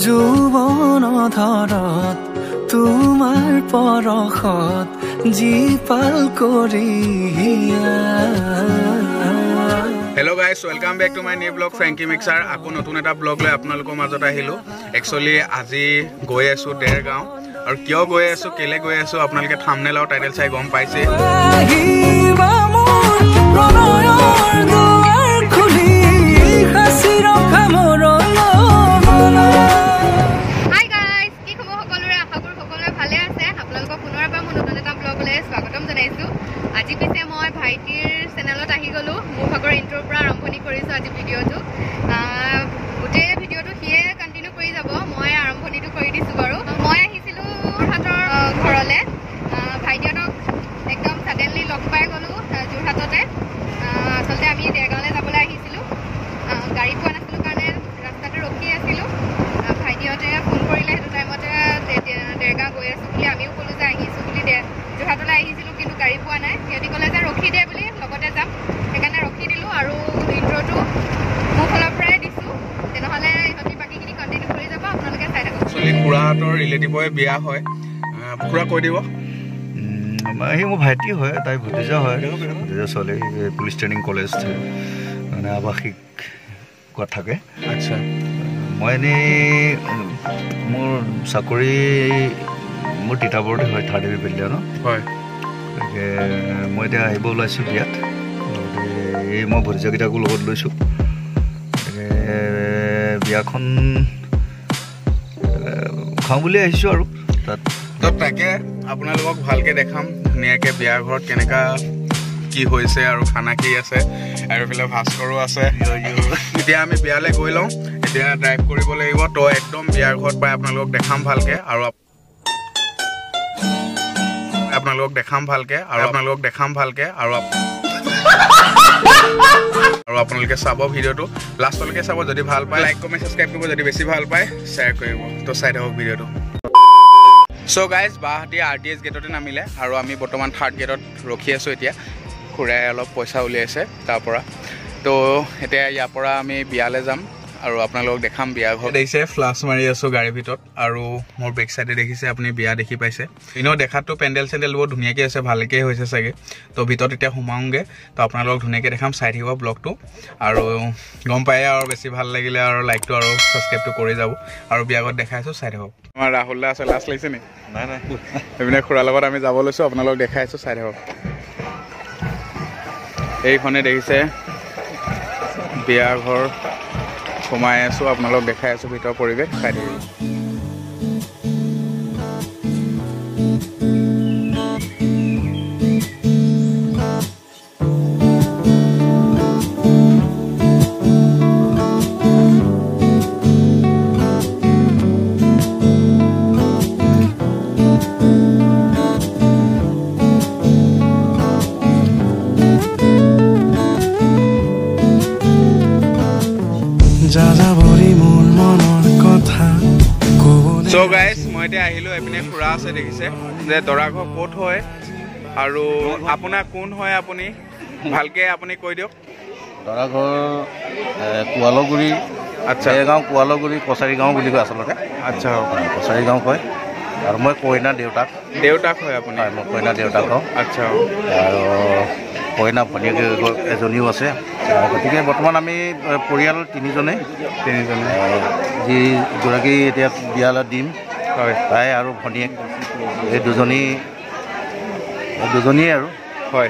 যৌৱন ধৰত তোমাৰ পৰশত জীপাল কৰি Hello guys, welcome back to my new vlog Frankie Mixer. Ako notun eta vlog লৈ আপোনালোকৰ মাজত আহিলো. Actually আজি গৈ আছো দেৰগাঁও আৰু কিয় গৈ আছো কেলে গৈ আছো আপোনালোকে থাম্বনেল আৰু টাইটেল চাই গম পাইছে। Hi guys, কি খবৰ সকলোৰে আশা কৰো সকলোৱে ভালে আছে। আপোনালোকক পুনৰ এবাৰ মই নতুন এটা vlog লৈ স্বাগতম জনাইছো। আজি পিছে মই ভাইটিৰ চেনেলত আহি গলো। মোৰ ভাগৰ ইন্ট্ৰৰ পৰা আৰম্ভণি কৰিছো আজি ভিডিঅটো। গোটেই ভিডিঅটো সিয়ে কন্টিনিউ কৰি যাব। মই আৰম্ভণিটো কৰি দিছো বাৰু। মই আহিছিলো হাতৰ ঘৰলে। ভাইটিহঁতক একদম সাডেনলি লগ পাই গলো যোৰহাটতে। আচলতে আমি দেৰগাঁৱলৈ যাবলৈ আহিছিলো। গাড়ী পোৱা নাছিলো কাৰণে ৰাস্তাতে ৰখি আছিলো। ভাইটিহঁতে ফোন কৰিলে সেইটো টাইমতে দেৰগাঁও গৈ আছো বুলি আমিও ক'লো যে আহিছো বুলি যোৰহাটলৈ আহিছিলো কিন্তু গাড়ী পোৱা নাই। সিহঁতি ক'লে যে ৰখি দে বুলি লগতে যাম। সেইকাৰণে ৰখি দিলো আৰু ইন্ট্ৰটো মোৰ ফালৰ পৰাই দিছো। তেনেহ'লে ইহঁতি বাকীখিনি কণ্টিনিউ কৰি যাব আপোনালোকে চাই থাকক। খুৰাহঁতৰ ৰিলেটিভৰ বিয়া হয়। খুৰা কৈ দিব। সি মোৰ ভাইটি হয়, তাই ভতিজা হয়। ভতিজা ছোৱালী পুলিচ ট্ৰেইনিং কলেজ মানে আৱাসিক কোৱা থাকে। আচ্ছা, মই এনেই মোৰ চাকৰি মোৰ তিতাবৰতে হয়, 3rd বেটেলিয়নত হয়। গতিকে মই এতিয়া আহিব ওলাইছোঁ বিয়াত। এই মই ভতিজাকেইটাকো লগত লৈছোঁ। গতিকে বিয়াখন খাওঁ বুলি আহিছোঁ আৰু তাকে আপোনালোকক ভালকে দেখাম ধুনীয়াকে বিয়াৰ ঘৰত কেনেকা কি হৈছে আৰু খানা কি আছে আৰু এইফালে ভাস্কৰো আছে। এতিয়া আমি বিয়ালৈ গৈ লওঁ। এতিয়া ড্ৰাইভ কৰিব লাগিব তো একদম বিয়াৰ ঘৰত পাই আপোনালোকক দেখাম ভালকে আৰু আপোনালোকে চাব ভিডিঅ'টো লাষ্টলৈকে চাব। যদি ভাল পায় লাইক কমেণ্ট ছাবস্ক্ৰাইব কৰিব, যদি বেছি ভাল পায় শ্বেয়াৰ কৰিব। তো চাই থাকক ভিডিঅ'টো। চ' গাইজ গুৱাহাটী RTS গেটতে নামিলে আৰু আমি বৰ্তমান 3rd গেটত ৰখি আছোঁ। এতিয়া খুৰাই অলপ পইচা উলিয়াইছে তাৰ পৰা। তো এতিয়া ইয়াৰ পৰা আমি বিয়ালৈ যাম আৰু আপোনালোকক দেখাম বিয়া ঘৰ। দেখিছে ফ্লাছ মাৰি আছোঁ গাড়ীৰ ভিতৰত আৰু মোৰ বেক চাইডে দেখিছে আপুনি বিয়া দেখি পাইছে। এনেও দেখাততো পেণ্ডেল চেণ্ডেল বহুত ধুনীয়াকৈ আছে, ভালকৈ হৈছে চাগে। তো ভিতৰত এতিয়া সোমাওঁগৈ। তো আপোনালোকক ধুনীয়াকৈ দেখাম, চাই থাকিব ব্লগটো আৰু গম পায় আৰু বেছি ভাল লাগিলে আৰু লাইকটো আৰু ছাবস্ক্ৰাইবটো কৰি যাব আৰু বিয়া ঘৰত দেখাইছোঁ, চাই থাকক। আমাৰ ৰাহুল দা আছে, লাজ লাগিছে নি? নাই নাই, সেইপিনে খুৰাৰ লগত আমি যাব লৈছোঁ, আপোনালোকক দেখাইছোঁ, চাই থাকক। এইখনে দেখিছে বিয়া ঘৰ সোমাই আছোঁ, আপোনালোক দেখাই আছোঁ ভিতৰৰ পৰিৱেশ, চাই থাকিব। So guys, মই এতিয়া আহিলোঁ। এইপিনে খুৰা আছে দেখিছে যে দৰা ঘৰ ক'ত হয় আৰু আপোনাৰ কোন হয় আপুনি ভালকে আপুনি কৈ দিয়ক। দৰা ঘৰ কোৱালগুৰি। আচ্ছা, গাঁও কোৱালগুৰি কছাৰী গাঁও বুলি কয় আচলতে। আচ্ছা, কছাৰী গাঁও কয় আৰু মই কইনা দেউতাক হয় আপুনি? হয়, মই কইনা দেউতাক হওঁ। আচ্ছা, আৰু কইনা ভনীয়েক এজনীও আছে। গতিকে বৰ্তমান আমি পৰিয়াল তিনিজনে যিগৰাকী এতিয়া বিয়ালৈ দিম হয় তাই আৰু ভনীয়েক এই দুজনীয়ে আৰু হয়।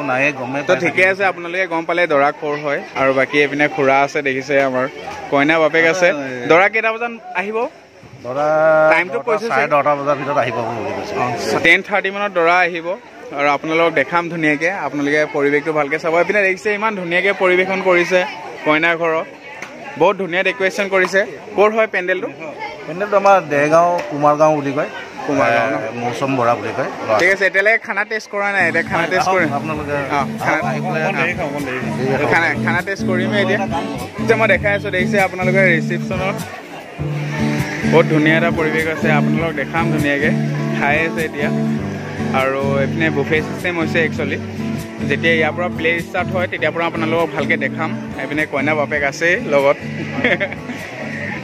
নাই গমে তো ঠিকে আছে, আপোনালোকে গম পালে দৰা ক'ৰ হয়। আৰু বাকী এইপিনে খুৰা আছে দেখিছে, আমাৰ কইনা বাপেক আছে। দৰা কেইটা বজাত আহিব? দৰা টাইমটো কৈছে 10:30 বজাৰ ভিতৰত আহিব বুলি কৈছে। 10:30 মানত দৰা আহিব আৰু আপোনালোকক দেখাম ধুনীয়াকৈ। আপোনালোকে পৰিৱেশটো ভালকৈ চাব। এইপিনে দেখিছে ইমান ধুনীয়াকৈ পৰিৱেশন কৰিছে কইনাৰ ঘৰত, বহুত ধুনীয়া ডেক'ৰেশ্যন কৰিছে। ক'ৰ হয় পেণ্ডেলটো? পেণ্ডেলটো আমাৰ দেৰগাঁও কুমাৰগাঁও বুলি কয়, মৌচম বৰা বুলি কয়। ঠিক আছে, এতিয়ালৈকে খানা টেষ্ট কৰা নাই, এতিয়া খানা টেষ্ট কৰিম। আপোনালোকে খানা টেষ্ট কৰিমেই এতিয়া মই দেখাই আছোঁ। দেখিছে আপোনালোকে ৰিচিপশ্যনত বহুত ধুনীয়া এটা পৰিৱেশ আছে, আপোনালোকক দেখাম ধুনীয়াকৈ। খাই আছে এতিয়া আৰু এইপিনে বুফে চিষ্টেম হৈছে একচুৱেলি। যেতিয়া ইয়াৰ পৰা প্লে ষ্টাৰ্ট হয় তেতিয়াৰ পৰা আপোনালোকক ভালকৈ দেখাম এইপিনে কইনা বাপেক আছে লগত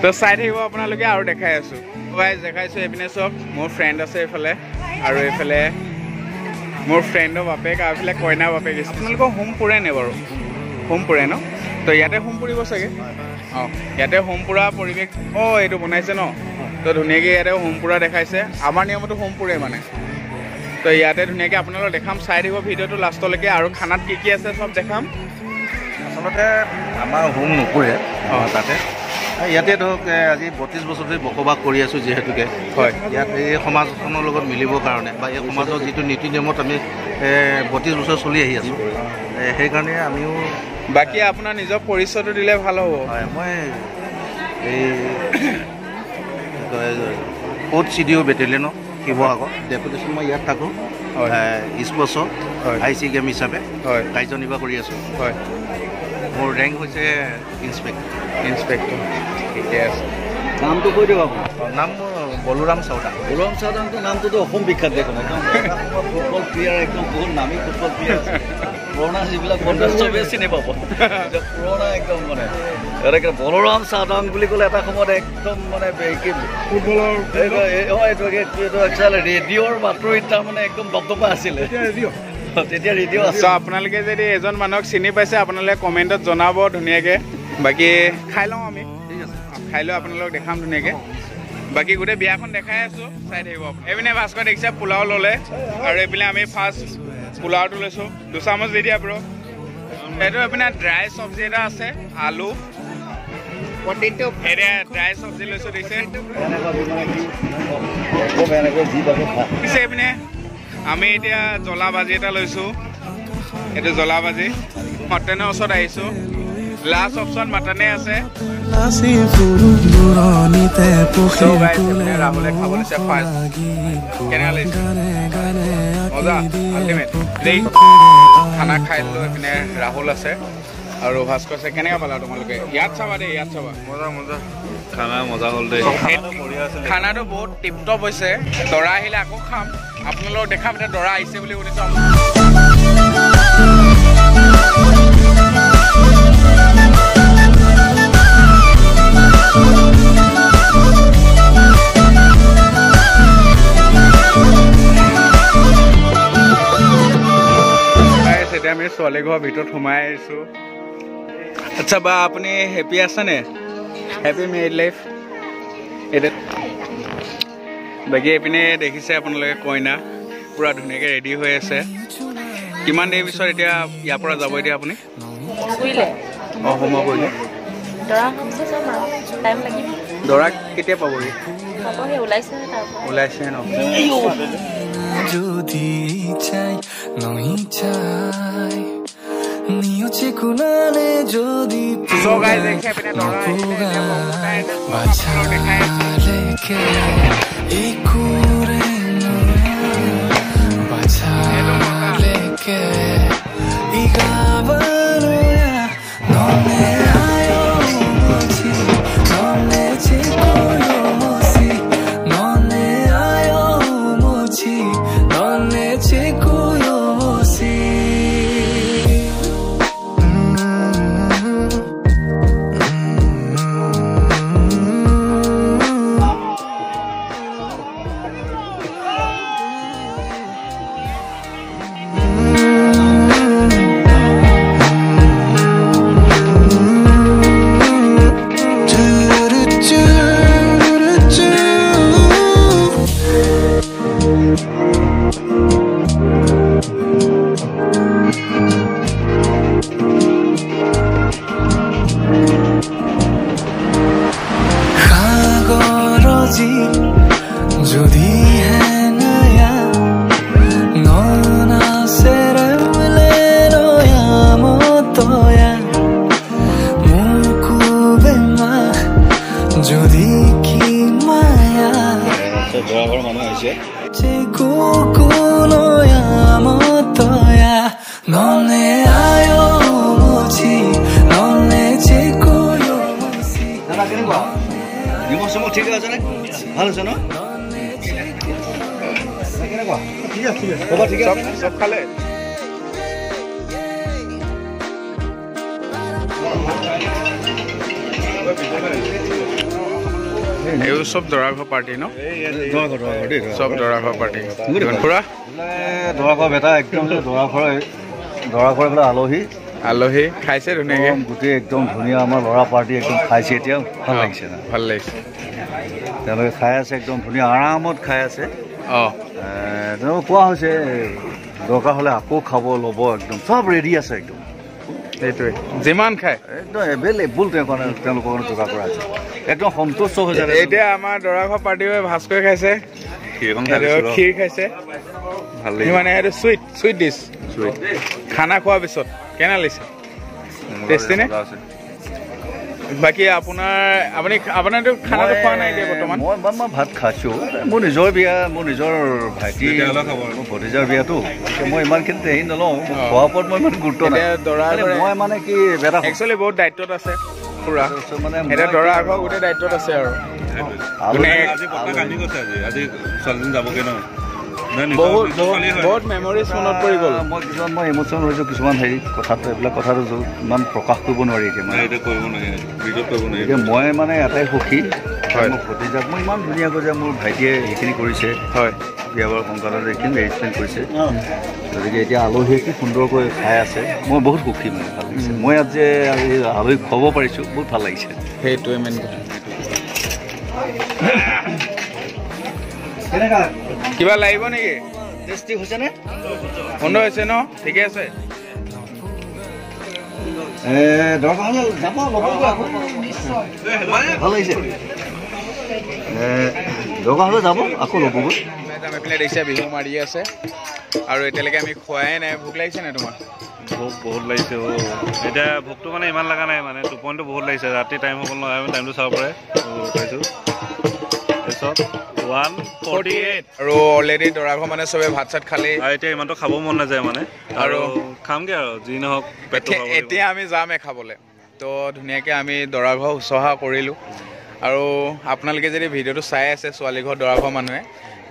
তো চাই থাকিব আপোনালোকে আৰু দেখাই আছোঁ গাইজ দেখাইছোঁ এইপিনে চব মোৰ ফ্ৰেণ্ড আছে এইফালে আৰু এইফালে মোৰ ফ্ৰেণ্ডৰ বাপেক আৰু এইফালে কইনা বাপেক আছে আপোনালোকৰ হোম পুৰে নে বাৰু হোম পুৰে ন তো ইয়াতে হোম পুৰিব চাগে অঁ ইয়াতে হোম পুৰা পৰিৱেশ অঁ এইটো বনাইছে ন তো ধুনীয়াকৈ ইয়াতে হোম পুৰা দেখাইছে আমাৰ নিয়মতো হোম পুৰে মানে তো ইয়াতে ধুনীয়াকৈ আপোনালোকক দেখাম চাই দিব ভিডিঅ'টো লাষ্টলৈকে আৰু খানাত কি আছে চব দেখাম আচলতে আমাৰ হোম নুপুৰে অঁ তাতে ইয়াতে ধৰক আজি 32 বছৰ ধৰি বসবাস কৰি আছোঁ যিহেতুকে হয় ইয়াত এই সমাজখনৰ লগত মিলিবৰ কাৰণে বা এই সমাজৰ যিটো নীতি নিয়মত আমি 32 বছৰ চলি আহি আছোঁ সেইকাৰণে আমিও বাকী আপোনাৰ নিজৰ পৰিচয়টো দিলে ভাল হ'ব হয় মই এই ক'ত CDO বেটেলিয়নৰ শিৱসাগৰ ডেপুটেশ্যন মই ইয়াত থাকোঁ স্পৰ্টছৰ IC গেম হিচাপে কাৰ্যনিৰ্বাহ কৰি আছোঁ হয় মোৰ ৰেংক হৈছে ইনস্পেক্টৰ ঠিকে আছে নামটো কৈ দিওঁ আপোনাৰ নাম মোৰ বলোৰাম চাউদাংটো নামটোতো অসম বিখ্যাত দেখোন একদম ফুটবল প্লেয়াৰ একদম বহুত নামী ফুটবল প্লেয়াৰ আছে পুৰণা যিবিলাক বন্ধু চবেই চিনি পাব পুৰণা একদম মানে এনেকৈ বলোৰাম চাউদাং বুলি ক'লে এটা সময়ত একদম মানে ফুটবলৰ এইটো একচুৱেলি ৰেডিঅ'ৰ বাতৰিত তাৰমানে একদম দপদপা আছিলে তেতিয়া ৰেডিঅ' আছে আপোনালোকে যদি এজন মানুহক চিনি পাইছে আপোনালোকে কমেণ্টত জনাব ধুনীয়াকৈ বাকী খাই লওঁ আমি ঠিক আছে খাই লৈ আপোনালোকক দেখাম ধুনীয়াকৈ বাকী গোটেই বিয়াখন দেখাই আছোঁ চাই থাকিব এইপিনে ভাস্কৰ দেখিছে পোলাও ল'লে আৰু এইপিনে আমি ফাৰ্ষ্ট পোলাওটো লৈছোঁ 2 চামুচ দি দিয়া ব্ৰ এইটো এইপিনে ড্ৰাই চব্জি এটা আছে আলু এতিয়া ড্ৰাই চব্জি লৈছোঁ দেখিছে এইপিনে আমি এতিয়া জ্বলা ভাজি এটা লৈছোঁ এইটো জ্বলা ভাজি মটনৰ ওচৰত আহিছোঁ লাষ্ট অপশ্যন মটনে আছে ৰাহুলে খাব লৈছে ফাৰ্ষ্ট কেনেকুৱা লাগিছে মজা আল্টিমেট দেই খানা খাই লৈ এইপিনে ৰাহুল আছে আৰু ভাস্কৰ আছে কেনেকুৱা পালা তোমালোকে ইয়াত চাবা দেই ইয়াত চাবা মজা খানা মজা হ'ল দেই খানাটো বহুত টিপটপ হৈছে দৰা আহিলে আকৌ খাম আপোনালোকক দেখাম এতিয়া দৰা আহিছে বুলি শুনিছোঁ এতিয়া আমি ছোৱালী ঘৰৰ ভিতৰত সোমাই আহিছোঁ আচ্ছা বা আপুনি হেপী আছেনে হেপী মেৰিড লাইফ এতিয়া বাকী এইপিনে দেখিছে আপোনালোকে কইনা পূৰা ধুনীয়াকৈ ৰেডি হৈ আছে কিমান দেৰি পিছত এতিয়া ইয়াৰ পৰা যাব এতিয়া আপুনি অঁ সময় কৰিলে দৰা কেতিয়া পাবহি ওলাইছে ন যদি চাই নহি চাই নিয়ছে কুনালে যদি বাছালেকে ইকুরে বাছালেকে ইগাবানোয়া ননে আয়ো মুছি ননে চিকুয়ো মুছি ননে আয়ো মুছি ননে চিকুয়ো মুছি যদি হ্যাঁ নয়া ননা সেরমলে রয়া মতয়া মুকুবে মা যদি কি মায়া কুকুলয়া মতয়া ননে আয়ো মুছি ননে চিকুয়ো মুছি নিমখ চমখ ঠিক আছে নে ভাল আছে ন কেনেকুৱা ঠিক আছে চব খালে এই সব দৰা ঘৰ পাৰ্টি ন সব দৰা ঘৰ পাৰ্টি পুৰা দৰা ঘৰ বেটা একদম দৰা ঘৰ বোলে আলহী খাইছে ধুনীয়াকৈ গোটেই একদম ধুনীয়া আমাৰ ল'ৰা পাৰ্টি একদম খাইছে এতিয়া ভাল লাগিছে না ভাল লাগিছে তেওঁলোকে খাই আছে একদম ধুনীয়া আৰামত খাই আছে তেওঁলোকে কোৱা হৈছে দৰকাৰ হ'লে আকৌ খাব ল'ব একদম চব ৰেডি আছে একদম সেইটোৱে যিমান খায় একদম এভেইলেবল তেওঁলোকৰ কাৰণে যোগাৰ কৰা আছে একদম সন্তুষ্ট হৈছে এতিয়া আমাৰ দৰা ঘৰ পাৰ্টি হৈ ভাজ কৰি খাইছে ক্ষীৰ খাইছে ভাল লাগিছে মানে সেইটো চুইট ডিছ খানা খোৱাৰ পিছত কেনে লাগিছে টেষ্টি নে বাকী আপোনাৰতো খানাটো খোৱা নাই এতিয়া বৰ্তমান মই ভাত খাইছোঁ মোৰ নিজৰ বিয়া মোৰ নিজৰ ভাইটি মোৰ ভতিজাৰ বিয়াটো মই ইমানখিনি হেৰি নলওঁ খোৱাৰ ওপৰত মই ইমান গুৰুত্ব নাই মই মানে কি বেটা একচুৱেলি বহুত দায়িত্বত আছে পুৰা মানে এতিয়া দৰা ঘৰ গোটেই দায়িত্বত আছে আৰু বহুত মেমৰিজ মনত পৰি গ'ল মই ইম'চনেল হৈছোঁ কিছুমান হেৰি কথাটো এইবিলাক কথাটো ইমান প্ৰকাশ কৰিব নোৱাৰি এতিয়া মই মানে এটাই সুখী মোৰ ভতিজাক মই ইমান ধুনীয়াকৈ যে মোৰ ভাইটিয়ে এইখিনি কৰিছে হয় বিয়া বাৰু সংক্ৰান্তত এইখিনি এৰেঞ্জমেণ্ট কৰিছে গতিকে এতিয়া আলহীয়ে কি সুন্দৰকৈ খাই আছে মই বহুত সুখী মানে ভাল লাগিছে মই ইয়াত যে আলহীক খুৱাব পাৰিছোঁ বহুত ভাল লাগিছে সেইটোৱে মেইন কথা কিবা লাগিব নেকি টেষ্টি হৈছেনে সুন্দৰ হৈছে ন ঠিকে আছে দৰকাৰ হ'লে যাব ভাল লাগিছে দৰকাৰ হ'লে যাব আকৌ ল'বগৈ এইফালে দেখিছে বিহু মাৰি আছে আৰু এতিয়ালৈকে আমি খোৱাই নাই ভোক লাগিছে নাই তোমাৰ ভোক বহুত লাগিছে এতিয়া ভোকটো মানে ইমান লগা নাই মানে টোপনিটো বহুত লাগিছে ৰাতি টাইম অকল নহয় আমি টাইমটো চাব পাৰে পাইছোঁ তাৰপিছত 1:48 আৰু অলৰেডি দৰা ঘৰ মানে চবে ভাত চাত খালি আৰু এতিয়া ইমানটো খাব মন নাযায় মানে আৰু খামগৈ আৰু যি নহওক এতিয়া আমি যামে খাবলৈ তো ধুনীয়াকৈ আমি দৰা ঘৰ শুশ্ৰূষা কৰিলোঁ আৰু আপোনালোকে যদি ভিডিঅ'টো চাই আছে ছোৱালী ঘৰ দৰা ঘৰ মানুহে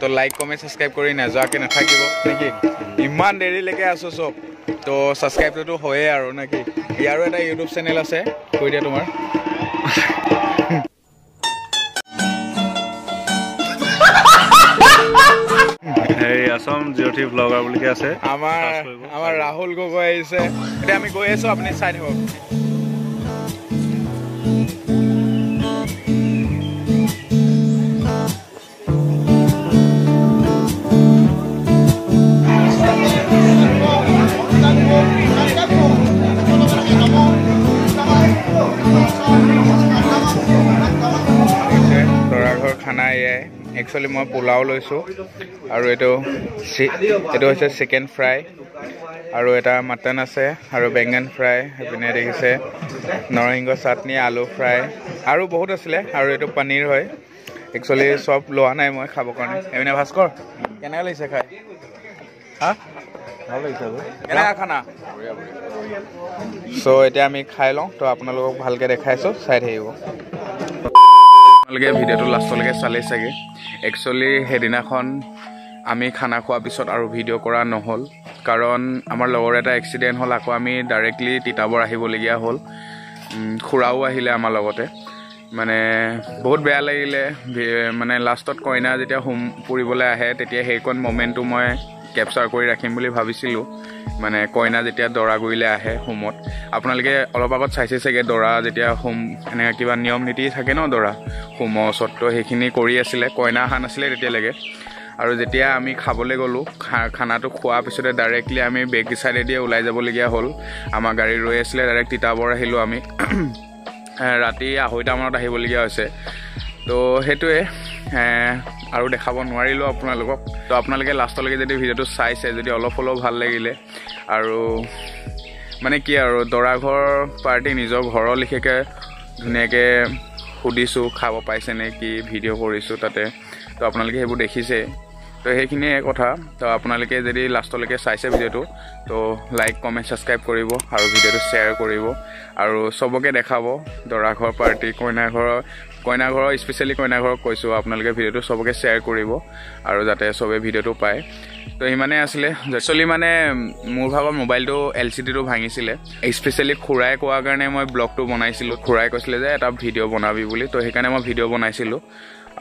তো লাইক কমেণ্ট ছাবস্ক্ৰাইব কৰি নোযোৱাকৈ নাথাকিব নেকি ইমান দেৰিলৈকে আছোঁ চব তো ছাবস্ক্ৰাইবটোতো হয়েই আৰু নেকি ইয়াৰো এটা ইউটিউব চেনেল আছে কৈ দিয়া তোমাৰ এই আছাম জিঅ'থি ব্লগাৰ বুলিকে আছে আমাৰ ৰাহুল গগৈ আহিছে এতিয়া আমি গৈ আছোঁ আপুনি চাই থাকক দৰা ঘৰ খানা এয়াই একচুৱেলি মই পোলাও লৈছোঁ আৰু এইটো হৈছে চিকেন ফ্ৰাই আৰু এটা মাটন আছে আৰু বেঙেন ফ্ৰাই এইপিনে দেখিছে নৰসিংহ চাটনি আলু ফ্ৰাই আৰু বহুত আছিলে আৰু এইটো পনীৰ হয় একচুৱেলি চব লোৱা নাই মই খাবৰ কাৰণে এইপিনে ভাস্কৰ কেনেকৈ লাগিছে খাই হা ভাল লাগিছে কেনেকুৱা খানা চ' এতিয়া আমি খাই লওঁ তো আপোনালোকক ভালকৈ দেখাইছোঁ চাই থাকিব আপোনালোকে ভিডিঅ'টো লাষ্টলৈকে চালেই চাগে একচুৱেলি সেইদিনাখন আমি খানা খোৱাৰ পিছত আৰু ভিডিঅ' কৰা নহ'ল কাৰণ আমাৰ লগৰ এটা এক্সিডেণ্ট হ'ল আকৌ আমি ডাইৰেক্টলি তিতাবৰ আহিবলগীয়া হ'ল খুৰাও আহিলে আমাৰ লগতে মানে বহুত বেয়া লাগিলে মানে লাষ্টত কইনা যেতিয়া হোম পুৰিবলৈ আহে তেতিয়া সেইকণ মমেণ্টটো মই কেপচাৰ কৰি ৰাখিম বুলি ভাবিছিলোঁ মানে কইনা যেতিয়া দৰা গুৰিলৈ আহে হোমত আপোনালোকে অলপ আগত চাইছে চাগে দৰা যেতিয়া হোম এনেকৈ কিবা নিয়ম নীতি থাকে ন দৰা হোমৰ ওচৰত তো সেইখিনি কৰি আছিলে কইনা অহা নাছিলে তেতিয়ালৈকে আৰু যেতিয়া আমি খাবলৈ গ'লোঁ খানাটো খোৱাৰ পিছতে ডাইৰেক্টলি আমি বেক চাইডেদিয়ে ওলাই যাবলগীয়া হ'ল আমাৰ গাড়ী ৰৈ আছিলে ডাইৰেক্ট তিতাবৰ আহিলোঁ আমি ৰাতি 2:30 মানত আহিবলগীয়া হৈছে তো সেইটোৱে আৰু দেখাব নোৱাৰিলোঁ আপোনালোকক তো আপোনালোকে লাষ্টলৈকে যদি ভিডিঅ'টো চাইছে যদি অলপ হ'লেও ভাল লাগিলে আৰু মানে কি আৰু দৰা ঘৰ পাৰ্টি নিজৰ ঘৰৰ লিখেকৈ ধুনীয়াকৈ সুধিছোঁ খাব পাইছেনে কি ভিডিঅ' কৰিছোঁ তাতে তো আপোনালোকে সেইবোৰ দেখিছে তো সেইখিনিয়ে কথা তো আপোনালোকে যদি লাষ্টলৈকে চাইছে ভিডিঅ'টো তো লাইক কমেণ্ট ছাবস্ক্ৰাইব কৰিব আৰু ভিডিঅ'টো শ্বেয়াৰ কৰিব আৰু চবকে দেখাব দৰা ঘৰ পাৰ্টি কইনা ঘৰৰ স্পেচিয়েলি কইনা ঘৰক কৈছোঁ আপোনালোকে ভিডিঅ'টো চবকে শ্বেয়াৰ কৰিব আৰু যাতে চবে ভিডিঅ'টো পায় তো ইমানে আছিলে একচুৱেলি মানে মোৰ ভাগৰ মোবাইলটো LCD-টো ভাঙিছিলে স্পেচিয়েলি খুৰাই কোৱাৰ কাৰণে মই ব্লগটো বনাইছিলোঁ খুৰাই কৈছিলে যে এটা ভিডিঅ' বনাবি বুলি তো সেইকাৰণে মই ভিডিঅ' বনাইছিলোঁ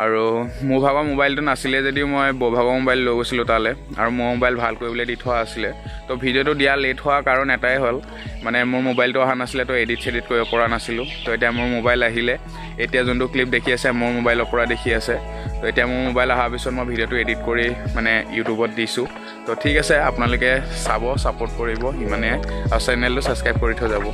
আৰু মোৰ ভাগৰ মোবাইলটো নাছিলে যদিও মই বৌভাগৰ মোবাইল লৈ গৈছিলোঁ তালৈ আৰু মোৰ মোবাইল ভাল কৰিবলৈ দি থোৱা আছিলে তো ভিডিঅ'টো দিয়া লেট হোৱাৰ কাৰণ এটাই হ'ল মানে মোৰ মোবাইলটো অহা নাছিলে তো এডিট কৰিব পৰা নাছিলোঁ তো এতিয়া মোৰ মোবাইল আহিলে এতিয়া যোনটো ক্লিপ দেখি আছে মোৰ মোবাইলৰ পৰা দেখি আছে তো এতিয়া মোৰ মোবাইল অহাৰ পিছত মই ভিডিঅ'টো এডিট কৰি মানে ইউটিউবত দিছোঁ তো ঠিক আছে আপোনালোকে চাব ছাপোৰ্ট কৰিব ইমানে আৰু চেনেলটো ছাবস্ক্ৰাইব কৰি থৈ যাব